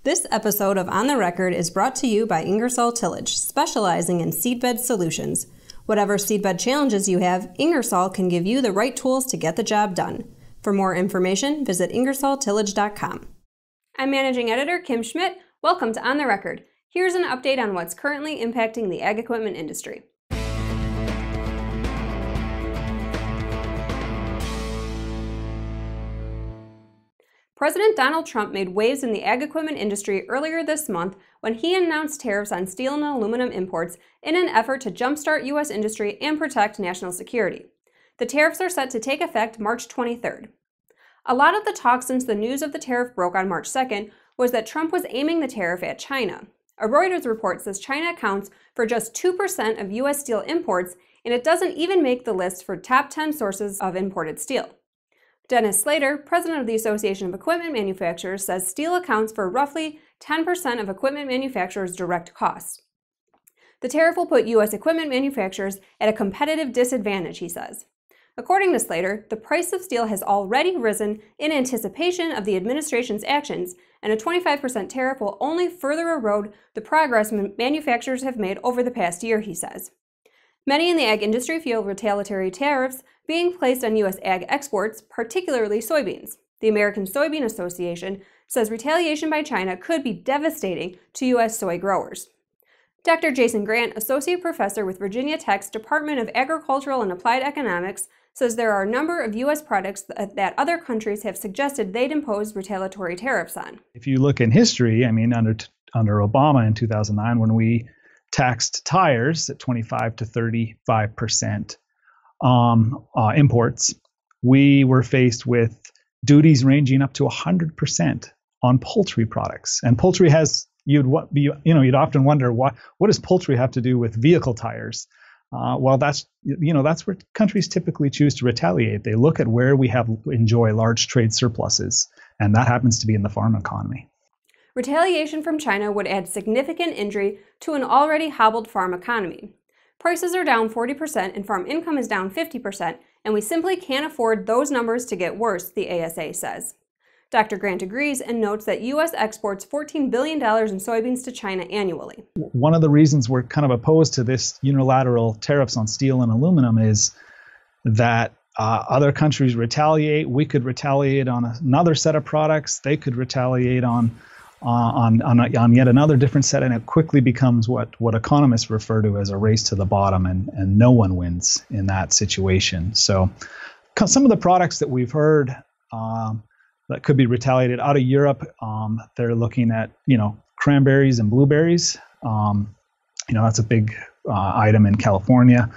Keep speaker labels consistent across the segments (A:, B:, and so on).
A: This episode of On the Record is brought to you by Ingersoll Tillage, specializing in seedbed solutions. Whatever seedbed challenges you have, Ingersoll can give you the right tools to get the job done. For more information, visit ingersolltillage.com. I'm Managing Editor Kim Schmidt. Welcome to On the Record. Here's an update on what's currently impacting the ag equipment industry. President Donald Trump made waves in the ag equipment industry earlier this month when he announced tariffs on steel and aluminum imports in an effort to jumpstart U.S. industry and protect national security. The tariffs are set to take effect March 23rd. A lot of the talk since the news of the tariff broke on March 2nd was that Trump was aiming the tariff at China. A Reuters report says China accounts for just 2% of U.S. steel imports, and it doesn't even make the list for top 10 sources of imported steel. Dennis Slater, president of the Association of Equipment Manufacturers, says steel accounts for roughly 10% of equipment manufacturers' direct costs. The tariff will put U.S. equipment manufacturers at a competitive disadvantage, he says. According to Slater, the price of steel has already risen in anticipation of the administration's actions, and a 25% tariff will only further erode the progress manufacturers have made over the past year, he says. Many in the ag industry feel retaliatory tariffs being placed on U.S. ag exports, particularly soybeans. The American Soybean Association says retaliation by China could be devastating to U.S. soy growers. Dr. Jason Grant, associate professor with Virginia Tech's Department of Agricultural and Applied Economics, says there are a number of U.S. products that other countries have suggested they'd impose retaliatory tariffs on.
B: If you look in history, under Obama in 2009, when we taxed tires at 25 to 35% imports, we were faced with duties ranging up to 100% on poultry products. And poultry has, you'd often wonder, what does poultry have to do with vehicle tires? Well, that's where countries typically choose to retaliate. They look at where we enjoy large trade surpluses, and that happens to be in the farm economy.
A: Retaliation from China would add significant injury to an already hobbled farm economy. Prices are down 40% and farm income is down 50%, and we simply can't afford those numbers to get worse, the ASA says. Dr. Grant agrees and notes that U.S. exports $14 billion in soybeans to China annually. One
B: of the reasons we're kind of opposed to this unilateral tariffs on steel and aluminum is that other countries retaliate. We could retaliate on another set of products. They could retaliate on yet another different set, and it quickly becomes what economists refer to as a race to the bottom, and no one wins in that situation. So some of the products that we've heard that could be retaliated out of Europe, they're looking at, cranberries and blueberries. That's a big item in California.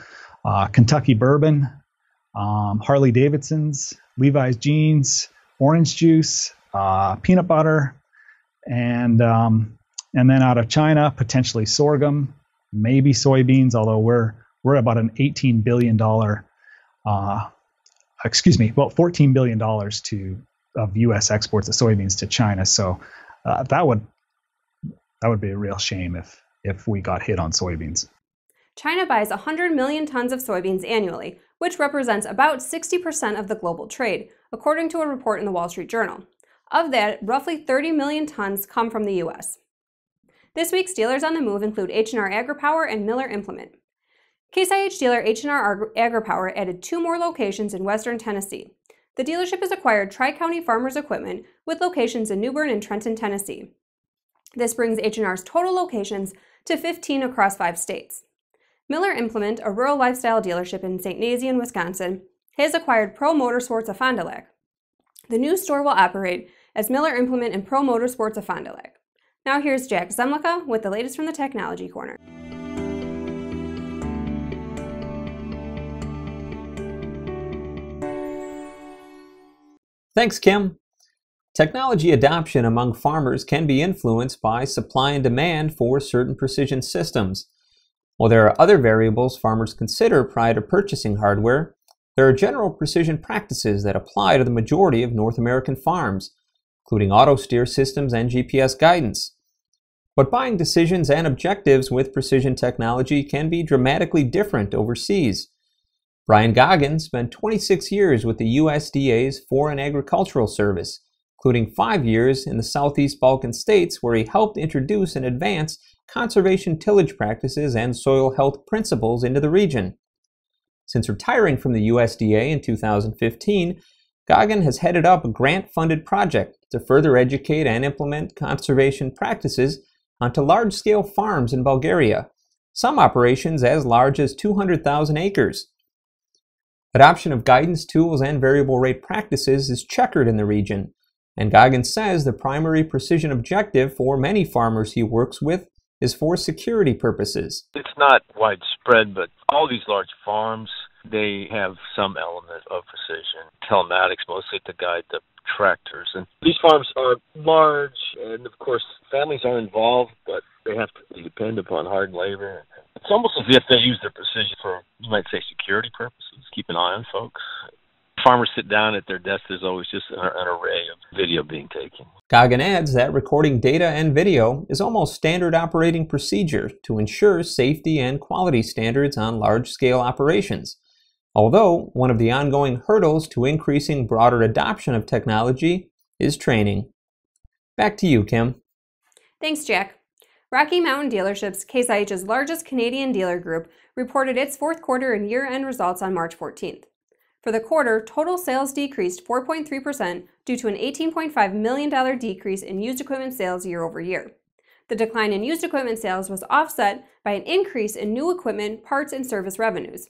B: Kentucky bourbon, Harley Davidsons, Levi's jeans, orange juice, peanut butter, and then out of China, potentially sorghum, maybe soybeans, although we're about an $14 billion of U.S. exports of soybeans to China. So that would be a real shame if we got hit on soybeans.
A: China buys 100 million tons of soybeans annually, which represents about 60% of the global trade, according to a report in the Wall Street Journal. Of that, roughly 30 million tons come from the U.S. This week's dealers on the move include H&R Agri-Power and Miller Implement. Case IH dealer H&R Agri-Power added 2 more locations in western Tennessee. The dealership has acquired Tri-County Farmers Equipment with locations in New Bern and Trenton, Tennessee. This brings H&R's total locations to 15 across 5 states. Miller Implement, a rural lifestyle dealership in St. Nazian, Wisconsin, has acquired Pro Motorsports of Fond du Lac. The new store will operate as Miller Implement and Pro Motorsports of Fond du Lac. Now here's Jack Zemlicka with the latest from the Technology Corner.
C: Thanks, Kim. Technology adoption among farmers can be influenced by supply and demand for certain precision systems. While there are other variables farmers consider prior to purchasing hardware, there are general precision practices that apply to the majority of North American farms, including auto steer systems and GPS guidance. But buying decisions and objectives with precision technology can be dramatically different overseas. Brian Goggins spent 26 years with the USDA's Foreign Agricultural Service, including 5 years in the Southeast Balkan states where he helped introduce and advance conservation tillage practices and soil health principles into the region. Since retiring from the USDA in 2015, Gagan has headed up a grant-funded project to further educate and implement conservation practices onto large-scale farms in Bulgaria, some operations as large as 200,000 acres. Adoption of guidance tools and variable rate practices is checkered in the region, and Gagan says the primary precision objective for many farmers he works with is for security purposes.
D: It's not widespread, but all these large farms, they have some element of precision. Telematics mostly to guide the tractors. And these farms are large, and of course families are involved, but they have to depend upon hard labor. It's almost as if they use their precision for, you might say, security purposes, keep an eye on folks. Farmers sit down at their desk, there's always just an array of video being taken.
C: Gagan adds that recording data and video is almost standard operating procedure to ensure safety and quality standards on large-scale operations, although one of the ongoing hurdles to increasing broader adoption of technology is training. Back to you, Kim.
A: Thanks, Jack. Rocky Mountain Dealerships, Case IH's largest Canadian dealer group, reported its fourth quarter and year-end results on March 14th. For the quarter, total sales decreased 4.3% due to an $18.5 million decrease in used equipment sales year over year. The decline in used equipment sales was offset by an increase in new equipment, parts, and service revenues.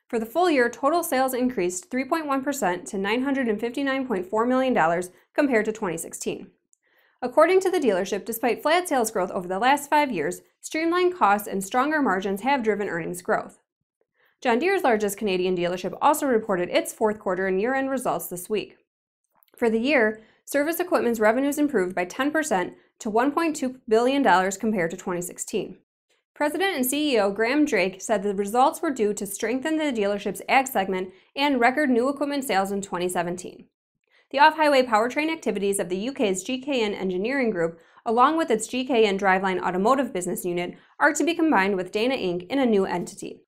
A: For the full year, total sales increased 3.1% to $959.4 million compared to 2016. According to the dealership, despite flat sales growth over the last 5 years, streamlined costs and stronger margins have driven earnings growth. John Deere's largest Canadian dealership also reported its fourth quarter and year-end results this week. For the year, service equipment's revenues improved by 10% to $1.2 billion compared to 2016. President and CEO Graham Drake said the results were due to strengthen the dealership's ag segment and record new equipment sales in 2017. The off-highway powertrain activities of the UK's GKN Engineering Group, along with its GKN Driveline Automotive business unit, are to be combined with Dana Inc. in a new entity.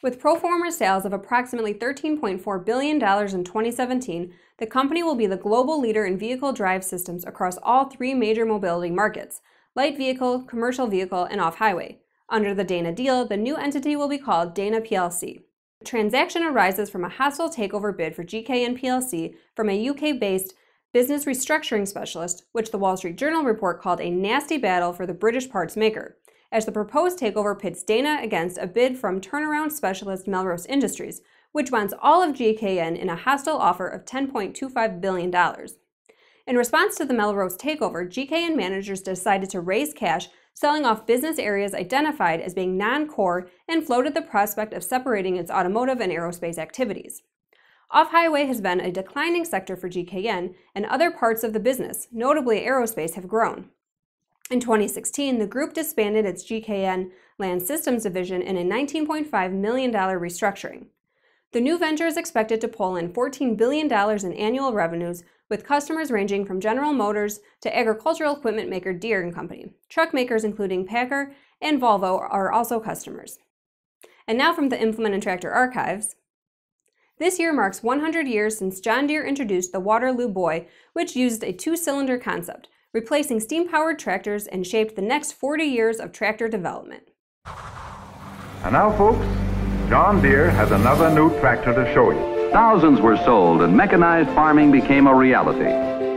A: With pro forma sales of approximately $13.4 billion in 2017, the company will be the global leader in vehicle drive systems across all 3 major mobility markets: light vehicle, commercial vehicle, and off-highway. Under the Dana deal, the new entity will be called Dana plc. The transaction arises from a hostile takeover bid for GKN plc from a UK-based business restructuring specialist, which the Wall Street Journal report called a nasty battle for the British parts maker, as the proposed takeover pits Dana against a bid from turnaround specialist Melrose Industries, which wants all of GKN in a hostile offer of $10.25 billion. In response to the Melrose takeover, GKN managers decided to raise cash, selling off business areas identified as being non-core, and floated the prospect of separating its automotive and aerospace activities. Off-highway has been a declining sector for GKN, and other parts of the business, notably aerospace, have grown. In 2016, the group disbanded its GKN Land Systems division in a $19.5 million restructuring. The new venture is expected to pull in $14 billion in annual revenues, with customers ranging from General Motors to agricultural equipment maker Deere & Company. Truck makers including Packer and Volvo are also customers. And now from the Implement and Tractor Archives. This year marks 100 years since John Deere introduced the Waterloo Boy, which used a 2-cylinder concept, replacing steam-powered tractors, and shaped the next 40 years of tractor development.
E: And now, folks, John Deere has another new tractor to show you.
F: Thousands were sold and mechanized farming became a reality.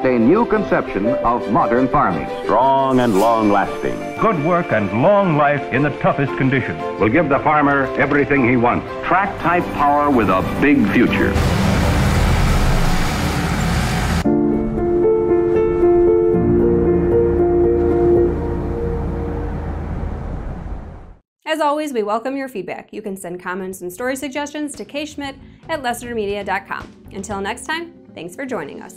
F: A new conception of modern farming.
G: Strong and long-lasting.
E: Good work and long life in the toughest conditions will give the farmer everything he wants.
F: Track-type power with a big future.
A: As always, we welcome your feedback. You can send comments and story suggestions to kschmidt@lessitermedia.com. Until next time, thanks for joining us.